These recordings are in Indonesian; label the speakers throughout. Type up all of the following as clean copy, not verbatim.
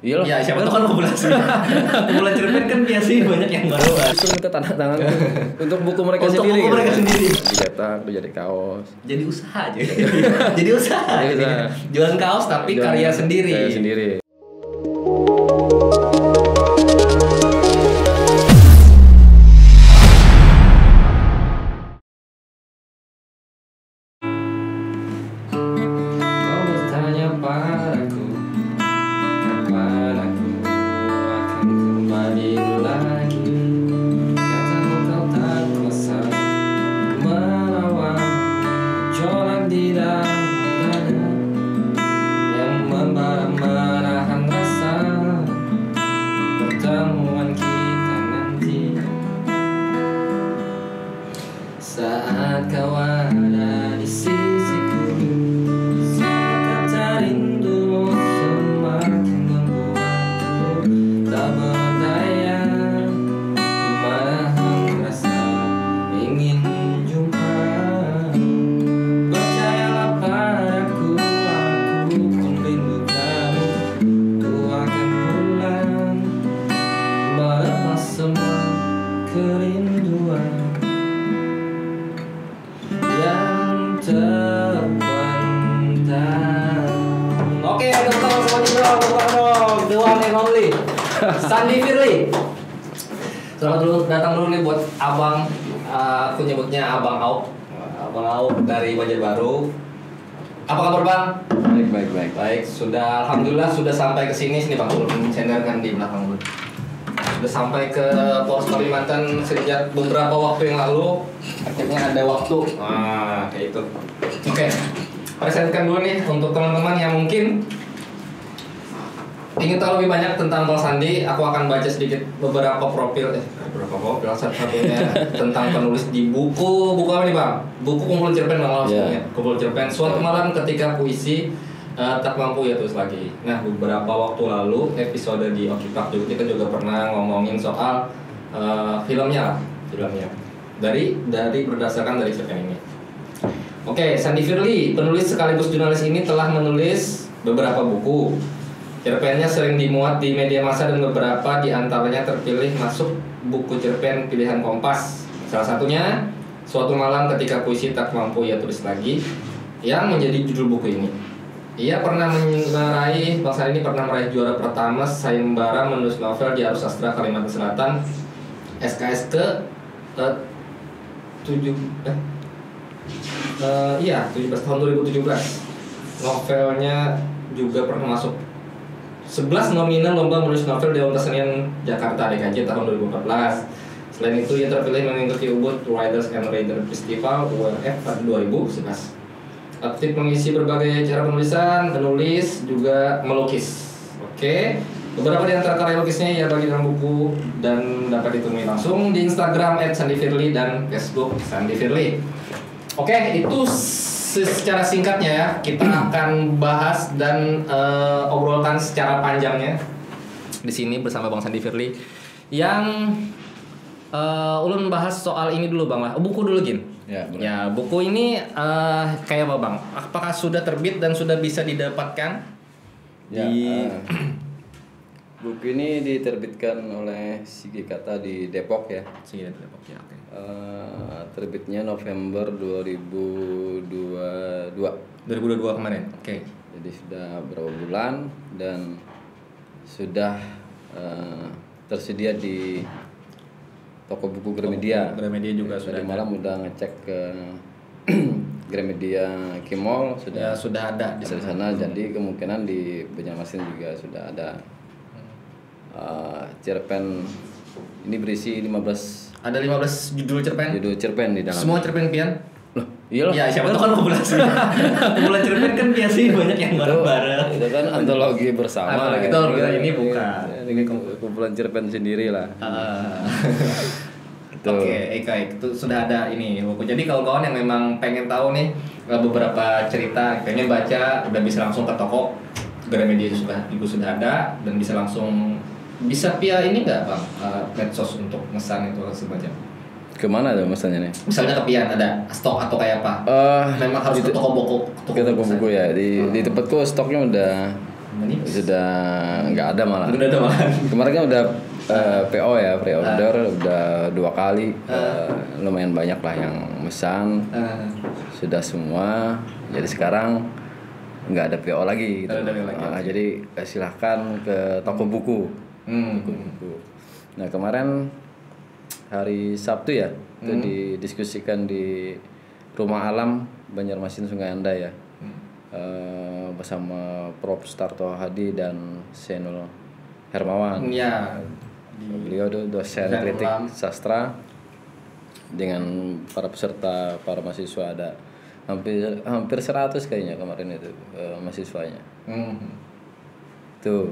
Speaker 1: Iyalah.
Speaker 2: Ya siapa tahu kan populasi. Kumpulan cerpen kan biasanya banyak yang baru.
Speaker 1: Langsung minta tanda tangan untuk buku mereka
Speaker 2: Untuk
Speaker 1: sendiri.
Speaker 2: buku mereka sendiri.
Speaker 1: Dicetak, jadi kaos.
Speaker 2: Jadi usaha aja. Jadi usaha.
Speaker 1: Jadi usaha.
Speaker 2: Jualan kaos tapi
Speaker 1: Jualan
Speaker 2: karya sendiri.
Speaker 1: Karya sendiri.
Speaker 2: Kau bertanya padaku, kapan aku akan kembali lagi? Katamu kau tak kuasa melawan gejolak di dalam dada yang menahan rasa pertemuan kita nanti. Saat kau ada di sisiku, kata rindumu semakin membuatku tak berdaya menahan rasa ingin jumpa. Percayalah padaku, aku pun rindu kamu. Ku akan pulang melepas semua kerinduan yang terpendam. Oke, tepuk tangan semuanya dong, tepuk tangan dong. The one and only Sandy Firly. Selamat datang dulu nih buat abang, aku nyebutnya Abang Aup. Abang Aup dari Banjarbaru. Apa kabar bang?
Speaker 1: Baik.
Speaker 2: Baik, sudah alhamdulillah sudah sampai ke sini bang. Ulun cenderkan di belakang dulu. Sudah sampai ke Polres Kalimantan sejak beberapa waktu yang lalu. Akhirnya ada waktu. Kayak itu. Oke. Presentkan dulu nih untuk teman-teman yang mungkin ingin tahu lebih banyak tentang Bang Sandi. Aku akan baca sedikit beberapa profil satu-satunya tentang penulis di buku apa nih bang? Buku kumpulan cerpen bang, kumpulan cerpen. Suatu malam ketika puisi tak mampu ya terus lagi. Nah beberapa waktu lalu episode di Okipak juga kita juga pernah ngomongin soal filmnya dari berdasarkan dari cerpen ini. Oke, Sandy Firly, penulis sekaligus jurnalis ini telah menulis beberapa buku. Cerpennya sering dimuat di media massa dan beberapa di antaranya terpilih masuk buku cerpen pilihan Kompas. Salah satunya Suatu Malam Ketika Puisi Tak Mampu Ia Tulis Lagi yang menjadi judul buku ini. Ia pernah meraih, Bang Sandi ini pernah meraih juara pertama sayembara menulis novel di Arus Sastra Kalimantan Selatan SKS ke 17 tahun 2017. Novelnya juga pernah masuk 11 nominan lomba menulis novel Dewan Kesenian Jakarta DKJ tahun 2014. Selain itu ia terpilih mengikuti Ubud Writers and Reader Festival URF pada 2011. Aktif mengisi berbagai cara penulisan, menulis, juga melukis. Oke, beberapa di antara karya lukisnya ia bagi dalam buku dan dapat ditemui langsung di Instagram @sandyfirly dan Facebook Sandy Firly. Oke, itu secara singkatnya ya. Kita akan bahas dan obrolkan secara panjangnya di sini bersama Bang Sandy Firly yang ulun bahas soal ini dulu bang lah. Buku dulu Gin. Ya, buku ini kayak apa bang? Apakah sudah terbit dan sudah bisa didapatkan?
Speaker 1: Buku ini diterbitkan oleh Sigi Kata di Depok ya.
Speaker 2: Sigi Kata Depok ya, oke.
Speaker 1: Terbitnya November 2022
Speaker 2: kemarin. Oke.
Speaker 1: Jadi sudah berapa bulan dan sudah tersedia di toko buku Gramedia.
Speaker 2: Gramedia juga
Speaker 1: Tadi malam udah ngecek ke Gramedia Kimol sudah
Speaker 2: ada
Speaker 1: di sana. Jadi kemungkinan di Banjarmasin juga sudah ada. Cerpen ini berisi 15.
Speaker 2: Ada 15 judul cerpen.
Speaker 1: Judul cerpen di dalam.
Speaker 2: Semua cerpen pian?
Speaker 1: Loh, iyalah.
Speaker 2: Ya siapa tahu kan populasi. Kumpulan cerpen kan biasanya banyak yang bareng-bareng.
Speaker 1: Itu kan antologi bersama.
Speaker 2: Kita ini bukan.
Speaker 1: Ini kumpulan cerpen sendiri lah.
Speaker 2: Oke, itu sudah ada ini buku. Jadi kalau kawan yang memang pengen tahu nih beberapa cerita, pengen baca, udah bisa langsung ke toko Gramedia sudah ada dan bisa langsung via ini nggak bang medsos untuk mesan itu semacam.
Speaker 1: Kemana tuh misalnya nih?
Speaker 2: Misalnya ke Pian ada stok atau kayak apa? Memang harus ke toko buku.
Speaker 1: Ke toko buku ya. Di tempatku stoknya udah
Speaker 2: Menipis.
Speaker 1: Sudah nggak ada malah.
Speaker 2: Udah ada malahan.
Speaker 1: Kemarin kan udah PO ya, pre-order udah 2 kali. Lumayan banyak lah yang mesan. Sudah semua. Jadi sekarang nggak ada PO lagi. Gitu.
Speaker 2: Ada PO lagi.
Speaker 1: Jadi silahkan ke toko buku. Toko buku. Nah kemarin hari Sabtu ya, itu didiskusikan di Rumah Alam Banjarmasin Sungai Anda ya. Bersama Prof. Starto Hadi dan Senul Hermawan.
Speaker 2: Iya.
Speaker 1: Beliau itu dosen kritik sastra dengan para peserta, para mahasiswa ada hampir 100 kayaknya kemarin itu mahasiswanya. Tuh.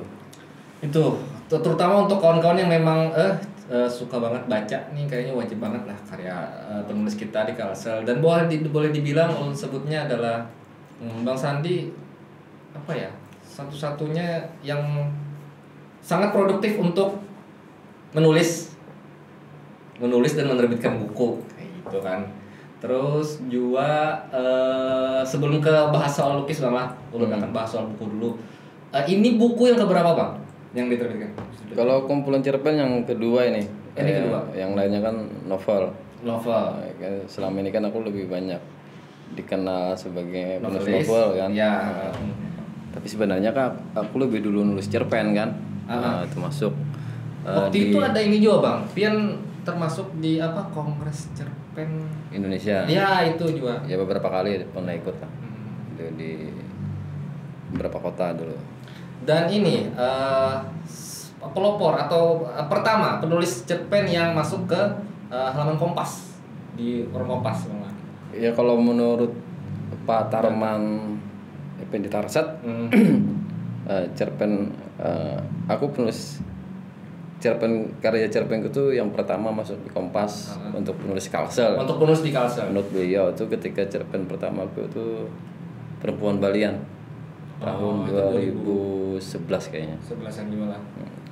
Speaker 2: Itu terutama untuk kawan-kawan yang memang suka banget baca nih, kayaknya wajib banget lah karya penulis kita di Kalsel. Dan boleh dibilang sebutnya adalah Bang Sandi apa ya, satu-satunya yang sangat produktif untuk menulis dan menerbitkan buku kayak gitu kan. Terus juga sebelum ke bahas soal lukis Bang lah, akan bahas soal buku dulu. Ini buku yang keberapa Bang yang diterbitkan?
Speaker 1: Kalau kumpulan cerpen yang kedua ini.
Speaker 2: Ini kedua.
Speaker 1: Yang lainnya kan novel.
Speaker 2: Novel.
Speaker 1: Selama ini kan aku lebih banyak dikenal sebagai penulis novel kan.
Speaker 2: Ya.
Speaker 1: Tapi sebenarnya kan aku lebih dulu nulis cerpen kan. Termasuk
Speaker 2: waktu itu ada ini juga Bang, Pian termasuk di apa, Kongres Cerpen
Speaker 1: Indonesia.
Speaker 2: Ya itu juga.
Speaker 1: Ya beberapa kali pernah ikut lah. Di beberapa kota dulu.
Speaker 2: Dan ini pelopor atau pertama penulis cerpen yang masuk ke halaman Kompas di Forum Kompas Bang.
Speaker 1: Ya kalau menurut Pak Tarman Effendi Tarsat, cerpen aku penulis karya cerpen itu yang pertama masuk di Kompas untuk penulis Kalsel.
Speaker 2: Untuk penulis di Kalsel.
Speaker 1: Menurut beliau itu ketika cerpen pertama aku itu Perempuan Balian tahun 2011 kayaknya.
Speaker 2: 11-an gimana?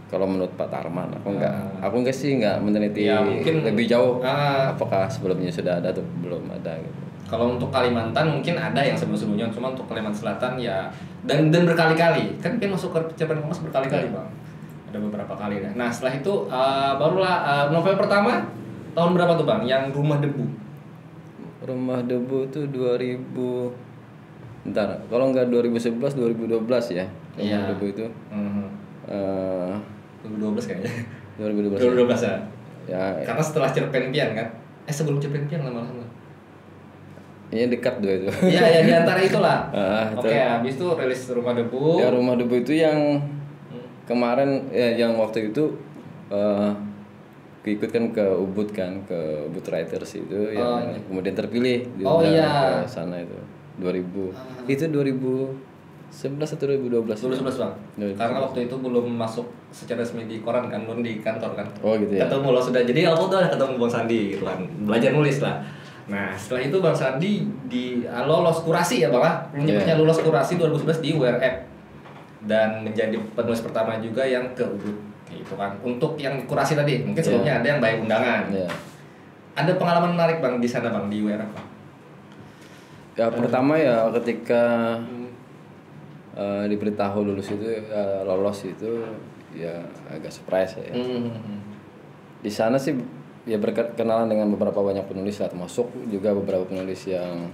Speaker 1: Kalau menurut Pak Tarman, aku enggak meneliti
Speaker 2: ya, mungkin
Speaker 1: lebih jauh. Apakah sebelumnya sudah ada atau belum ada gitu.
Speaker 2: Kalau untuk Kalimantan mungkin ada yang sebelum-sebelumnya, cuma untuk Kalimantan Selatan ya dan berkali-kali. Kan masuk ke cerpen Kompas berkali-kali, Bang. Ada beberapa kali dah. Nah, setelah itu barulah novel pertama tahun berapa tuh, Bang? Yang Rumah Debu.
Speaker 1: Rumah Debu itu 2000 kalau enggak 2011 2012 ya. Rumah Debu itu.
Speaker 2: 2012 kayaknya.
Speaker 1: 2012
Speaker 2: ya. Ya. Karena setelah cerpen Pian kan. Sebelum cerpen Pian lama-lama.
Speaker 1: Iya dekat dua itu.
Speaker 2: Iya di antara itulah. Oke, habis itu rilis Rumah Debu.
Speaker 1: Ya Rumah Debu itu yang kemarin yang waktu itu keikutkan ke Ubud kan, ke Ubud Writers itu yang kemudian terpilih diundang ke sana itu 2000. Itu 2011 atau 2012?
Speaker 2: 2011 Bang. Karena waktu itu belum masuk secara resmi di koran kan, belum di kantor kan.
Speaker 1: Oh gitu ya.
Speaker 2: Ketemu lo sudah. Jadi aku tuh ada ketemu Bang Sandi gitu kan. Belajar nulis lah. Nah, setelah itu Bang Sandi lolos kurasi ya Bang. Menyebutnya lulus kurasi 2011 di WRF. Dan menjadi penulis pertama juga yang ke Ubud gitu kan. Untuk yang kurasi tadi, mungkin sebelumnya ada yang by undangan. Ada pengalaman menarik Bang di sana Bang di WRF Bang.
Speaker 1: Ya pertama ya ketika diberitahu lulus itu lolos itu ya agak surprise ya. Di sana sih ya berkenalan dengan beberapa banyak penulis lah, termasuk juga beberapa penulis yang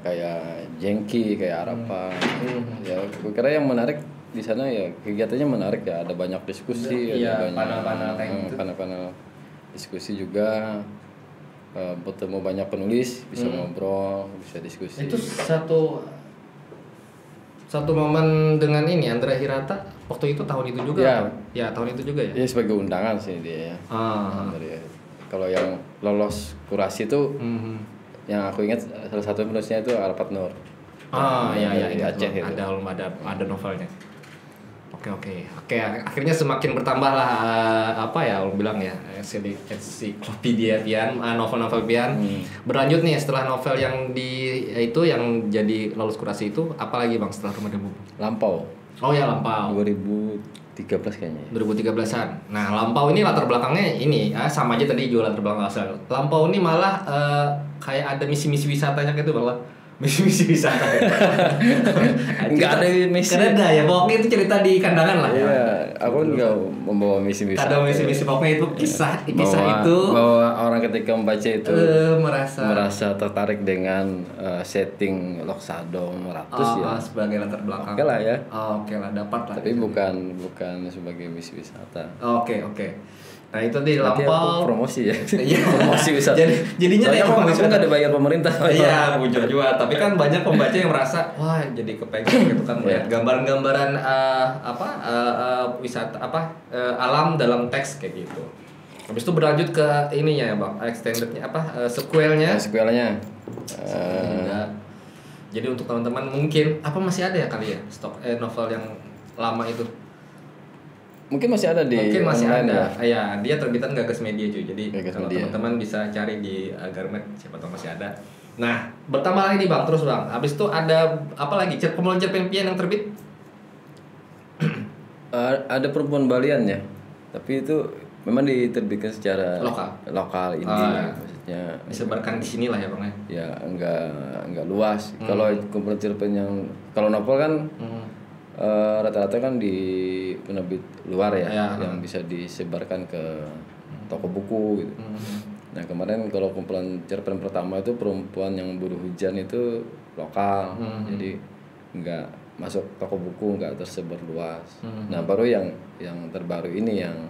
Speaker 1: kayak Jengki, kayak Arapa. Ya kira yang menarik di sana ya kegiatannya menarik ya, ada banyak diskusi, ada banyak panel-panel kayak gitu. Panel-panel diskusi juga. Bertemu banyak penulis, bisa ngobrol, bisa diskusi.
Speaker 2: Itu satu momen dengan ini Andra Hirata waktu itu tahun itu juga. Ya tahun itu juga ya.
Speaker 1: Ya sebagai undangan sih dia. Kalau yang lolos kurasi itu, yang aku ingat salah satu penulisnya itu Arafat Nur.
Speaker 2: Iya
Speaker 1: di Aceh itu.
Speaker 2: Ada novelnya. Oke. Akhirnya semakin bertambah lah apa ya orang bilang ya ensiklopedia Pian, novel-novel Pian. Berlanjut nih setelah novel yang itu yang jadi lolos kurasi itu, apalagi Bang setelah Rumah Debu?
Speaker 1: Lampau.
Speaker 2: Oh ya Lampau.
Speaker 1: 2013 kayaknya.
Speaker 2: 2013-an. Nah, Lampau ini latar belakangnya ini sama aja tadi jual latar belakang asal. Lampau ini malah kayak ada misi-misi wisatanya gitu Bang. Misi wisata.
Speaker 1: Enggak ada misi.
Speaker 2: Karena ada ya, pokoknya itu cerita di kandangan lah.
Speaker 1: Iya, aku enggak membawa misi wisata.
Speaker 2: Ada misi pokoknya itu kisah itu.
Speaker 1: Bahwa orang ketika membaca itu
Speaker 2: merasa
Speaker 1: tertarik dengan setting Loksado Meratus ya.
Speaker 2: Sebagai latar belakang.
Speaker 1: Oke lah ya.
Speaker 2: Oke lah, dapat lah.
Speaker 1: Tapi bukan sebagai misi wisata.
Speaker 2: Oke. Nah itu di lampau
Speaker 1: promosi ya.
Speaker 2: Iya.
Speaker 1: Promosi wisata.
Speaker 2: Jadinya
Speaker 1: aku nggak dibayar pemerintah.
Speaker 2: Iya, bujur juga. Tapi kan banyak pembaca yang merasa wah jadi kepengen gitu kan melihat gambaran-gambaran wisata alam dalam teks kayak gitu. Habis itu berlanjut ke ininya ya bang, extendednya sequelnya. Jadi untuk teman-teman mungkin masih ada ya kali ya stok novel yang lama itu.
Speaker 1: Mungkin masih ada di
Speaker 2: ada. Ya, dia terbitan Gagas Media cuy. Jadi kalau teman-teman bisa cari di Garmet, siapa tahu masih ada. Nah, bertambah lagi nih Bang, terus Bang. Habis itu ada apa lagi? Kumpulan cerpen impian yang terbit?
Speaker 1: Ada Perempuan Balian ya. Tapi itu memang diterbitkan secara lokal ini maksudnya.
Speaker 2: Disebarkan di sini lah ya Bang ya.
Speaker 1: Ya, enggak luas. Kalau kumpulan cerpen kalau novel kan rata-rata kan di penerbit luar ya, yang bisa disebarkan ke toko buku gitu. Nah kemarin kalau kumpulan cerpen pertama itu Perempuan yang Buru Hujan itu lokal, jadi nggak masuk toko buku, nggak tersebar luas. Nah baru yang terbaru ini yang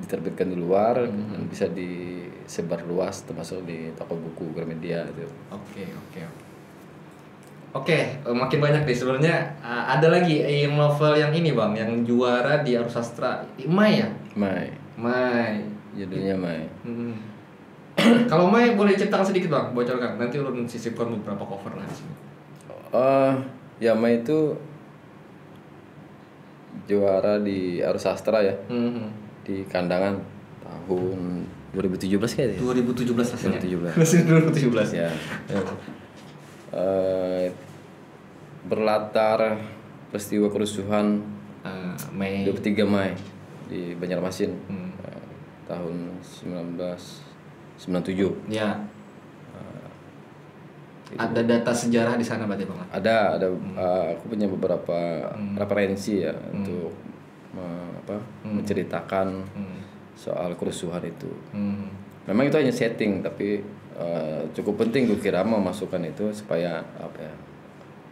Speaker 1: diterbitkan di luar dan bisa disebar luas termasuk di toko buku Gramedia itu.
Speaker 2: Oke, makin banyak deh sebenarnya. Ada lagi novel yang ini Bang, yang juara di Arus Sastra. Mai ya? Mai.
Speaker 1: Judulnya Mai.
Speaker 2: Kalau Mai boleh ceritakan sedikit Bang, bocorkan. Nanti ulun sisipkan beberapa cover lah di sini.
Speaker 1: Ya Mai itu juara di Arus Sastra ya. Di Kandangan tahun 2017 kayaknya.
Speaker 2: 2017 rasanya.
Speaker 1: 2017 ya. Berlatar peristiwa kerusuhan
Speaker 2: Mei
Speaker 1: 23 Mei di Banjarmasin tahun 1997.
Speaker 2: Ya. Ada data sejarah di sana berarti Bang?
Speaker 1: Ada aku punya beberapa referensi ya untuk menceritakan soal kerusuhan itu. Memang itu hanya setting tapi cukup penting gue kira memasukkan itu supaya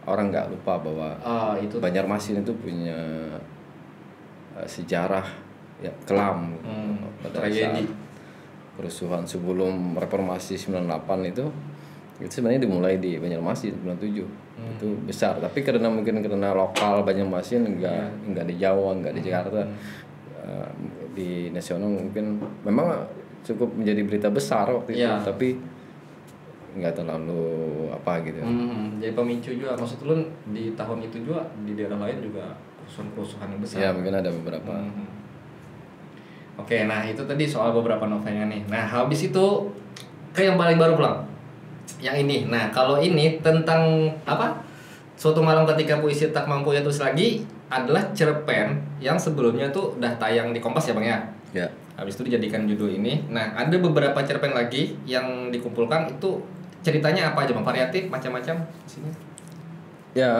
Speaker 1: orang nggak lupa bahwa Banjarmasin itu punya sejarah ya kelam pada saat kerusuhan sebelum reformasi 98 itu sebenarnya dimulai di Banjarmasin 97 itu besar, tapi karena lokal Banjarmasin nggak di Jawa, nggak di Jakarta, di nasional mungkin memang cukup menjadi berita besar waktu itu, tapi nggak terlalu gitu.
Speaker 2: Jadi pemicu juga, maksud lu di tahun itu juga di daerah lain juga kerusuhan yang besar.
Speaker 1: Ya mungkin ada beberapa.
Speaker 2: Oke, nah itu tadi soal beberapa novelnya nih. Nah habis itu ke yang paling baru pulang, yang ini. Nah kalau ini tentang Suatu Malam Ketika Puisi Tak Mampu Ya Tulis Lagi adalah cerpen yang sebelumnya tuh udah tayang di Kompas ya Bang ya.
Speaker 1: Ya.
Speaker 2: Habis itu dijadikan judul ini. Nah ada beberapa cerpen lagi yang dikumpulkan itu. Ceritanya apa aja Bang? Variatif, macam-macam sini.
Speaker 1: Ya,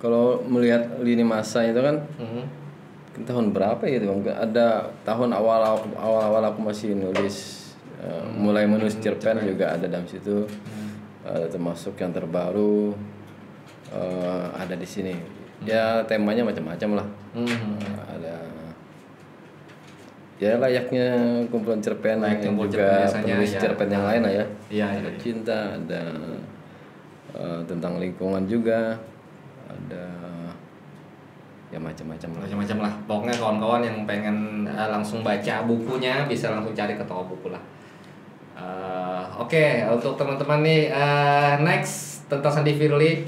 Speaker 1: kalau melihat lini masa itu kan, tahun berapa ya Bang? Ada tahun awal aku masih nulis, mulai menulis cerpen juga ada dalam situ, termasuk yang terbaru ada di sini. Ya temanya macam-macam lah. Ada. Ya layaknya kumpulan cerpen yang juga penulis cerpen yang lain lah ya. Ada cinta, ada tentang lingkungan juga, ada ya macam-macam
Speaker 2: lah. Pokoknya kawan-kawan yang pengen langsung baca bukunya bisa langsung cari ke toko buku lah. Oke, untuk teman-teman nih next tentang Sandi Firly.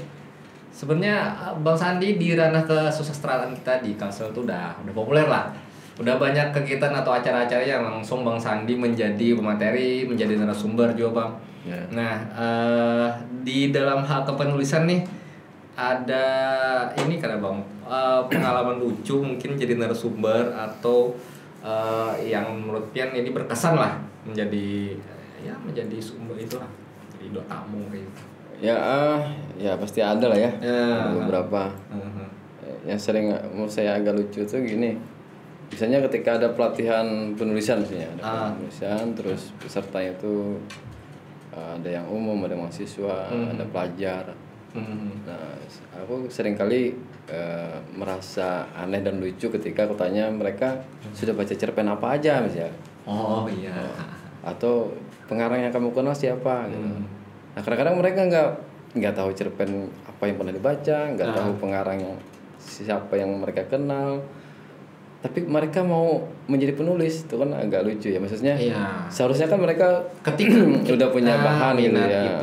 Speaker 2: Sebenarnya Bang Sandi di ranah kesusastraan kita di Kalsel itu udah populer lah. Udah banyak kegiatan atau acara-acara yang langsung Bang Sandi menjadi pemateri, menjadi narasumber juga Bang. Nah, di dalam hal kepenulisan nih ada ini karena Bang pengalaman lucu mungkin jadi narasumber atau yang menurut Pian ini berkesan lah menjadi sumber itu lah Ridho Tamu kayak gitu.
Speaker 1: Ya pasti ada lah ya. Ada beberapa. Yang sering menurut saya agak lucu tuh gini. Misalnya ketika ada pelatihan penulisan misalnya, ada penulisan, terus pesertanya tuh ada yang umum, ada mahasiswa, ada pelajar. Nah, aku seringkali merasa aneh dan lucu ketika aku tanya mereka sudah baca cerpen apa aja misalnya.
Speaker 2: Oh iya.
Speaker 1: Atau pengarang yang kamu kenal siapa gitu. Nah, kadang-kadang mereka nggak tahu cerpen apa yang pernah dibaca, nggak tahu pengarang yang siapa yang mereka kenal. Tapi mereka mau menjadi penulis itu kan agak lucu ya, maksudnya seharusnya kan mereka ketika udah punya bahan gitu ya,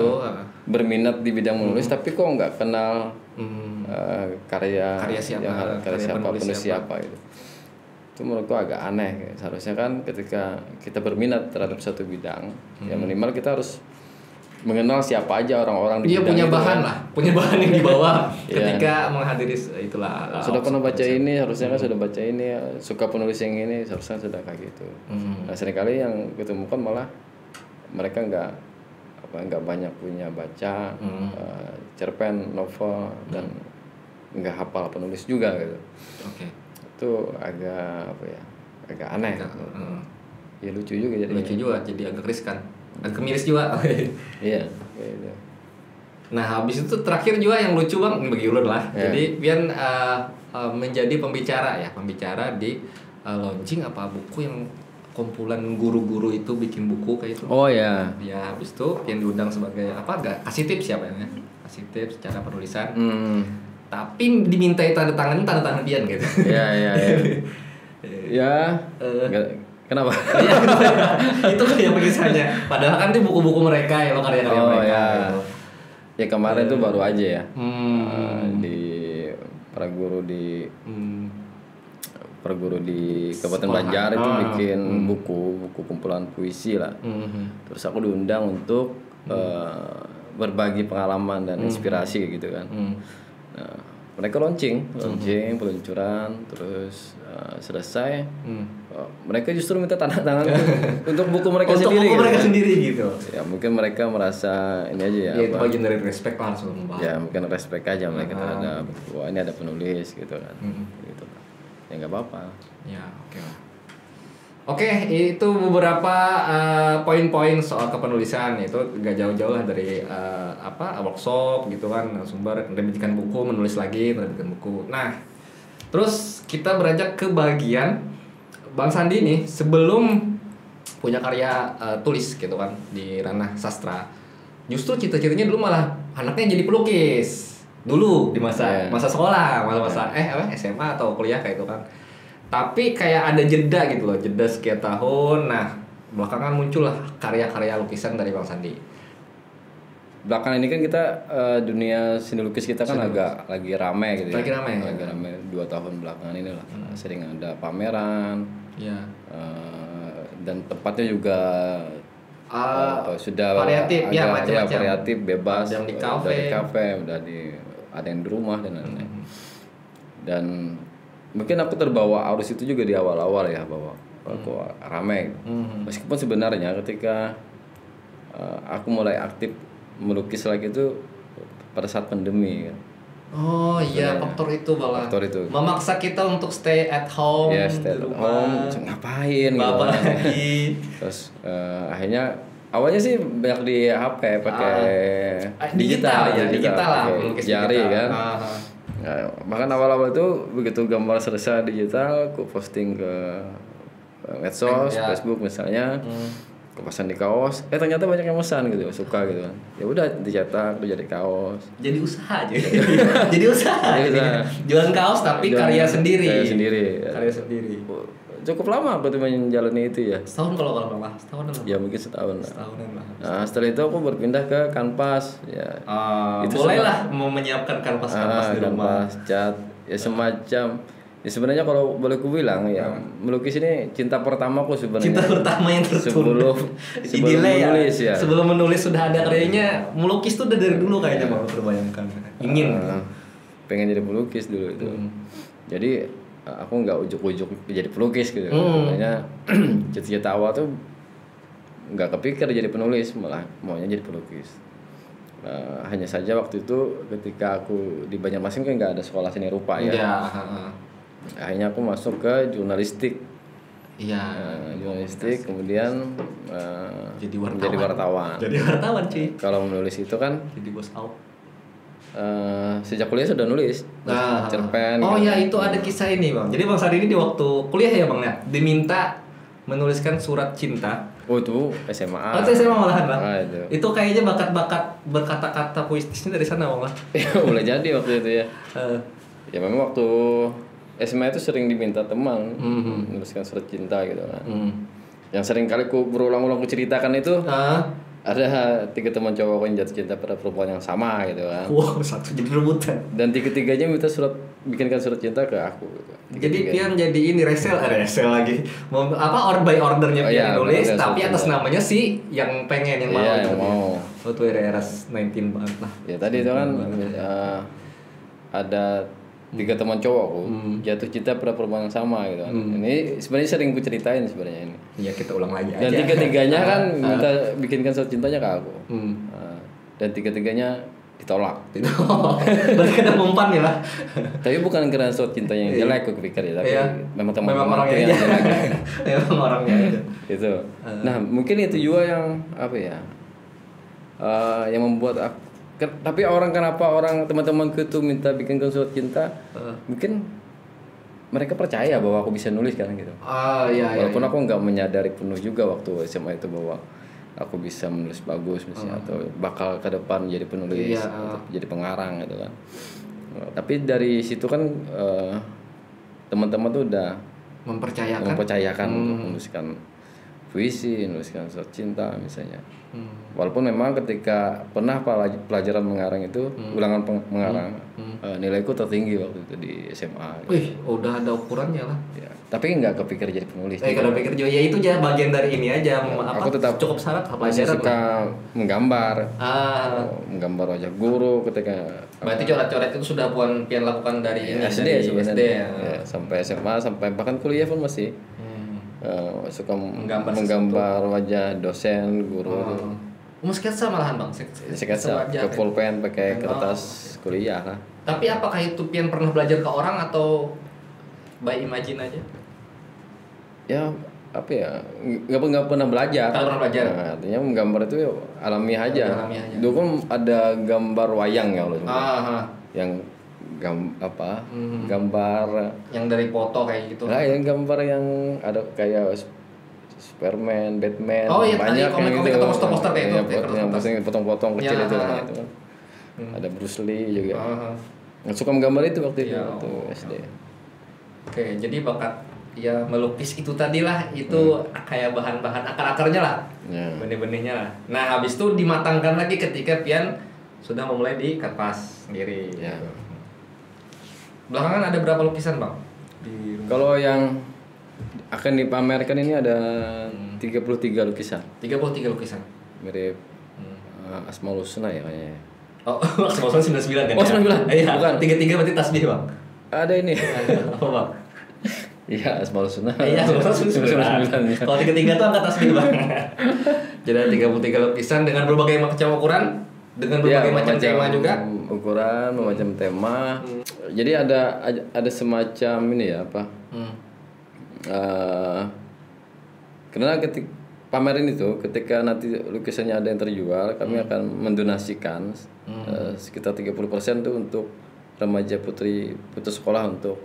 Speaker 1: berminat di bidang menulis, tapi kok nggak kenal karya siapa penulis siapa gitu. Itu menurutku agak aneh. Seharusnya kan ketika kita berminat terhadap suatu bidang, ya minimal kita harus mengenal siapa aja orang-orang di bidang
Speaker 2: punya
Speaker 1: itu
Speaker 2: bahan
Speaker 1: kan.
Speaker 2: lah, punya bahan yang dibawa ketika menghadiri itulah.
Speaker 1: Sudah pernah baca ini, harusnya kan sudah baca ini, suka penulis yang ini, harusnya sudah kayak gitu. Nah seringkali yang ketemukan malah mereka nggak banyak punya baca cerpen, novel, dan nggak hafal penulis juga gitu. Itu agak agak aneh. Ya lucu juga jadi.
Speaker 2: Lucu juga, jadi agak riskan. Agak miris juga.
Speaker 1: Iya.
Speaker 2: Nah habis itu terakhir juga yang lucu bang bagi ulun lah. Jadi Pian menjadi pembicara di launching apa buku yang kumpulan guru-guru itu bikin buku kayak itu.
Speaker 1: Oh ya.
Speaker 2: Ya habis itu Pian diundang sebagai kasih tips ya Pian ya. Kasih tips cara penulisan. Tapi dimintai tanda tangan Pian gitu.
Speaker 1: Ya. Kenapa?
Speaker 2: Itu kayak pegisahnya. Padahal kan itu buku-buku mereka ya, karya-karya mereka. Gitu.
Speaker 1: Ya kemarin tuh baru aja ya. Di perguru di Kabupaten Banjar itu bikin buku kumpulan puisi lah. Terus aku diundang untuk berbagi pengalaman dan inspirasi gitu kan. Nah, mereka launching peluncuran, terus selesai mereka justru minta tanda tangan untuk buku mereka
Speaker 2: sendiri gitu.
Speaker 1: Ya mungkin mereka merasa ini aja ya.
Speaker 2: Itu bagian dari respect lah langsung membahas.
Speaker 1: Ya mungkin respect aja mereka terhadap wah ini ada penulis gitu kan. Gitu. Ya nggak apa-apa.
Speaker 2: Ya oke lah. Oke, itu beberapa poin-poin soal kepenulisan. Itu gak jauh-jauh lah dari workshop gitu kan, sumber menerbitkan buku, menulis lagi, menerbitkan buku. Nah, terus kita beranjak ke bagian Bang Sandi nih sebelum punya karya tulis gitu kan di ranah sastra. Justru cita-citanya dulu malah anaknya jadi pelukis. Dulu di masa sekolah, masa SMA atau kuliah kayak itu kan. Tapi kayak ada jeda gitu loh, jeda sekian tahun. Nah, belakangan muncullah karya-karya lukisan dari Bang Sandi.
Speaker 1: Belakangan ini kan kita dunia seni lukis kita kan lagi ramai gitu
Speaker 2: ya.
Speaker 1: Lagi ramai 2 tahun belakangan ini lah. Sering ada pameran.
Speaker 2: Iya.
Speaker 1: Dan tempatnya juga sudah
Speaker 2: variatif ya, macam-macam.
Speaker 1: Variatif, bebas.
Speaker 2: Ada di
Speaker 1: kafe, ada yang di rumah dan lain-lain. Dan mungkin aku terbawa arus itu juga di awal-awal ya, bahwa aku ramai. Meskipun sebenarnya ketika aku mulai aktif melukis lagi itu pada saat pandemi kan.
Speaker 2: Oh iya, faktor itu malah.
Speaker 1: Faktor itu.
Speaker 2: Memaksa kita untuk stay at home.
Speaker 1: Ya, stay at home, ngapain gitu. Terus akhirnya awalnya sih banyak di HP pakai digital lah, pakai jari kan. Nah, bahkan awal-awal itu begitu gambar selesai digital, aku posting ke medsos, Facebook misalnya, aku pasang di kaos. Ternyata banyak yang pesan gitu, suka gitu kan. Ya udah dicetak, jadi kaos.
Speaker 2: Jadi usaha aja. Jadi usaha. Jualan kaos tapi karya sendiri. Karya sendiri.
Speaker 1: Cukup lama aku tuh menjalani itu ya.
Speaker 2: Setahun kalau malah, setahunan lah.
Speaker 1: Ya mungkin setahunan
Speaker 2: lah.
Speaker 1: Nah setelah itu aku berpindah ke kanvas ya.
Speaker 2: Itu mulailah mau menyiapkan kanvas di rumah.
Speaker 1: Kanvas, cat, ya semacam. Ya sebenarnya kalau boleh ku bilang ya melukis ini cinta pertamaku sebenarnya.
Speaker 2: Cinta pertama yang tertunda.
Speaker 1: Sebelum menulis ya.
Speaker 2: Sebelum menulis sudah ada karyanya, melukis tuh udah dari dulu kayaknya mau terbayangkan. Ingin.
Speaker 1: Pengen jadi pelukis dulu itu. Jadi aku nggak ujuk-ujuk jadi pelukis gitu. Makanya cita-cita awal tuh nggak kepikir jadi penulis, malah maunya jadi pelukis. Hanya saja waktu itu ketika aku di Banjarmasin kan nggak ada sekolah seni rupa ya.
Speaker 2: Iya.
Speaker 1: Akhirnya aku masuk ke jurnalistik.
Speaker 2: Iya.
Speaker 1: Jurnalistik kemudian
Speaker 2: jadi
Speaker 1: menjadi wartawan.
Speaker 2: Jadi wartawan cuy.
Speaker 1: Kalau menulis itu kan
Speaker 2: jadi bos out.
Speaker 1: Sejak kuliah sudah nulis cerpen.
Speaker 2: Oh ya itu ada kisah ini bang. Jadi bang Sandi ini di waktu kuliah ya bang ya diminta menuliskan surat cinta.
Speaker 1: Oh itu SMA.
Speaker 2: Oh itu SMA malahan bang.
Speaker 1: Itu
Speaker 2: kayaknya bakat-bakat berkata-kata puitisnya dari sana bang.
Speaker 1: Boleh jadi waktu itu ya. Ya memang waktu SMA itu sering diminta teman menuliskan surat cinta gitu kan. Yang sering kali ku berulang-ulang ku ceritakan itu. Ada 3 teman cowok yang jatuh cinta pada perempuan yang sama gitu kan.
Speaker 2: Wow, satu jadi rebutan.
Speaker 1: Dan 3-tiganya minta bikinkan surat cinta ke aku gitu.
Speaker 2: Jadi Pian jadi ini resell lagi. Ordernya Pian nulis tapi atas namanya si yang pengen yang mau.
Speaker 1: Iya, yang mau.
Speaker 2: Waktu RRS 19 banget lah.
Speaker 1: Ya tadi itu kan ada 3 teman cowokku jatuh cinta pada perempuan yang sama gitu kan. Ini sebenarnya sering ku ceritain sebenarnya ini.
Speaker 2: Iya kita ulang lagi
Speaker 1: aja. Dan 3-tiganya kan minta bikinkan surat cintanya ke aku. Dan 3-tiganya ditolak.
Speaker 2: Berarti kena mempan ya lah.
Speaker 1: Tapi bukan karena surat cintanya yang jelek aku pikir ya, tapi memang
Speaker 2: orangnya yang jelek. Memang orangnya aja.
Speaker 1: Itu. Nah mungkin itu juga yang apa ya, yang membuat aku. Tapi kenapa teman-temanku itu minta bikinkan surat cinta? Mungkin mereka percaya bahwa aku bisa nulis kan gitu.
Speaker 2: Iya.
Speaker 1: Walaupun aku nggak menyadari penuh juga waktu SMA itu bahwa aku bisa menulis bagus misalnya atau bakal ke depan jadi penulis, jadi pengarang gitu kan. Tapi dari situ kan teman-teman tuh udah mempercayakan untuk menuliskan puisi, menuliskan surat cinta misalnya. Walaupun memang ketika pernah pelajaran mengarang itu ulangan mengarang nilaiku tertinggi waktu itu di SMA.
Speaker 2: Wih, udah ada ukurannya lah.
Speaker 1: Ya, tapi nggak kepikir jadi penulis.
Speaker 2: Kalau pikir juga ya itu aja bagian dari ini aja.
Speaker 1: Aku tetap
Speaker 2: cukup syarat
Speaker 1: pelajaran. Suka menggambar. Menggambar wajah guru ketika.
Speaker 2: Berarti coret-coret itu sudah Pian lakukan dari
Speaker 1: SD sebenarnya. Ya, sampai SMA sampai bahkan kuliah pun masih. Suka menggambar wajah dosen, guru.
Speaker 2: Sketsa malahan bang?
Speaker 1: Sketsa ke pulpen pakai kertas kuliah lah.
Speaker 2: Tapi apakah itu Pian pernah belajar ke orang atau by imagine aja?
Speaker 1: Ya apa ya, nggak pernah belajar. Nah, artinya menggambar itu ya alamiah aja. Dulu kan ada gambar wayang ya loh. Yang gambar
Speaker 2: yang dari foto kayak gitu.
Speaker 1: Nah, yang gambar yang ada kayak Superman, Batman, banyak
Speaker 2: yang gitu. Poster-poster kayak itu.
Speaker 1: Yang potong-potong kecil itu kan. Ada Bruce Lee juga. Suka menggambar itu waktu itu SD.
Speaker 2: Oke, jadi bakat ya melukis itu tadi lah, itu kayak bahan-bahan akar-akarnya lah. Benih-benihnya lah. Nah, habis itu dimatangkan lagi ketika Pian sudah memulai di kertas sendiri. Belakangan ada berapa lukisan bang?
Speaker 1: Kalau yang akan dipamerkan ini ada 33 lukisan.
Speaker 2: 33 lukisan.
Speaker 1: Mirip Asmaul Husna ya kayaknya.
Speaker 2: Oh, Asmaul Husna 99 kan?
Speaker 1: Oh 99?
Speaker 2: Iya, bukan. 33 berarti tasbih bang?
Speaker 1: Ada ini.
Speaker 2: Apa bang?
Speaker 1: Iya, Asmaul Husna.
Speaker 2: Iya, Asmaul Husna 99. Kalau 33 itu angka tasbih bang. Jadi ada 33 lukisan dengan berbagai macam ukuran. Dengan berbagai macam tema juga,
Speaker 1: ukuran, macam tema. Jadi ada semacam ini ya apa? Karena pameran itu ketika nanti lukisannya ada yang terjual, kami akan mendonasikan sekitar 30% tuh untuk remaja putri putus sekolah untuk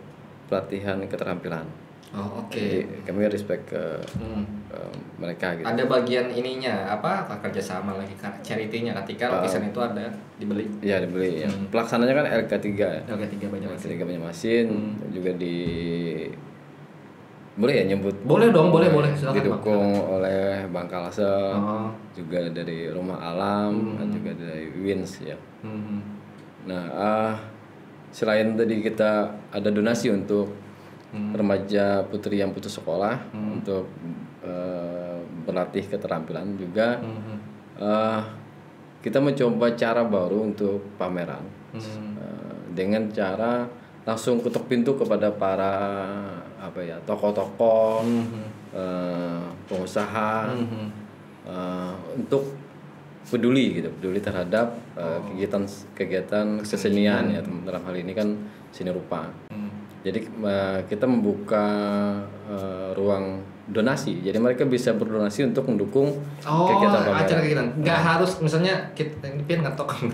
Speaker 1: pelatihan keterampilan.
Speaker 2: Oh oke.
Speaker 1: Jadi kami respect ke mereka gitu.
Speaker 2: Ada bagian ininya apa kerjasama lagi charity-nya ketika lukisan itu ada dibeli.
Speaker 1: Iya dibeli. Pelaksananya kan LK3 ya.
Speaker 2: LK3
Speaker 1: Banjarmasin juga di boleh ya nyebut?
Speaker 2: Boleh dong, boleh silakan.
Speaker 1: Didukung oleh Bang Kalsel, juga dari Rumah Alam, dan juga dari Wins ya. Nah, selain tadi kita ada donasi untuk remaja putri yang putus sekolah untuk berlatih keterampilan juga, kita mencoba cara baru untuk pameran dengan cara langsung ketuk pintu kepada para tokoh-tokoh, pengusaha untuk peduli gitu, peduli terhadap kegiatan kesenian ya, dalam hal ini kan seni rupa. Jadi kita membuka ruang donasi, jadi mereka bisa berdonasi untuk mendukung kegiatan pameran.
Speaker 2: Acara kegiatan. Nggak harus misalnya kita ini pian ngetok lagi.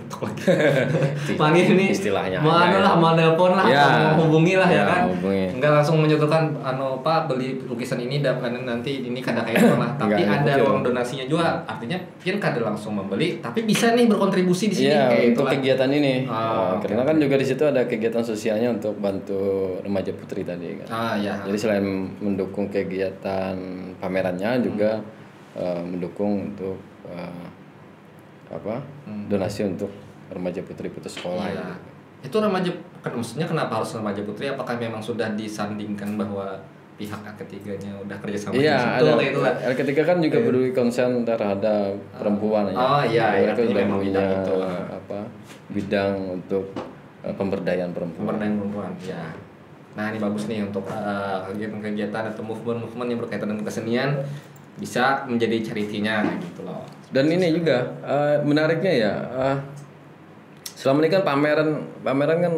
Speaker 2: Panggil ini
Speaker 1: istilahnya.
Speaker 2: Mau nelpon lah,
Speaker 1: ya,
Speaker 2: mau hubungi lah ya kan.
Speaker 1: Hubungi.
Speaker 2: Nggak langsung menyodorkan Pak beli lukisan ini dan nanti ini kada kayak lah. Tapi ada ruang donasinya juga. Artinya pian kada langsung membeli, tapi bisa nih berkontribusi di sini
Speaker 1: kayak untuk kegiatan ini. Karena kan juga di situ ada kegiatan sosialnya untuk bantu remaja putri tadi kan. Jadi selain mendukung kegiatan pamerannya juga mendukung untuk donasi untuk remaja putri putus sekolah.
Speaker 2: Gitu. Itu remaja, maksudnya kenapa harus remaja putri? Apakah memang sudah disandingkan bahwa pihak ketiganya udah kerjasama?
Speaker 1: Iya, ada ketiga kan juga peduli konsen terhadap perempuan
Speaker 2: ya.
Speaker 1: Mereka sudah punya bidang untuk pemberdayaan perempuan.
Speaker 2: Ya. Nah ini bagus nih untuk kegiatan atau movement yang berkaitan dengan kesenian bisa menjadi charity-nya gitu loh.
Speaker 1: Dan ini juga menariknya ya, selama ini kan pameran kan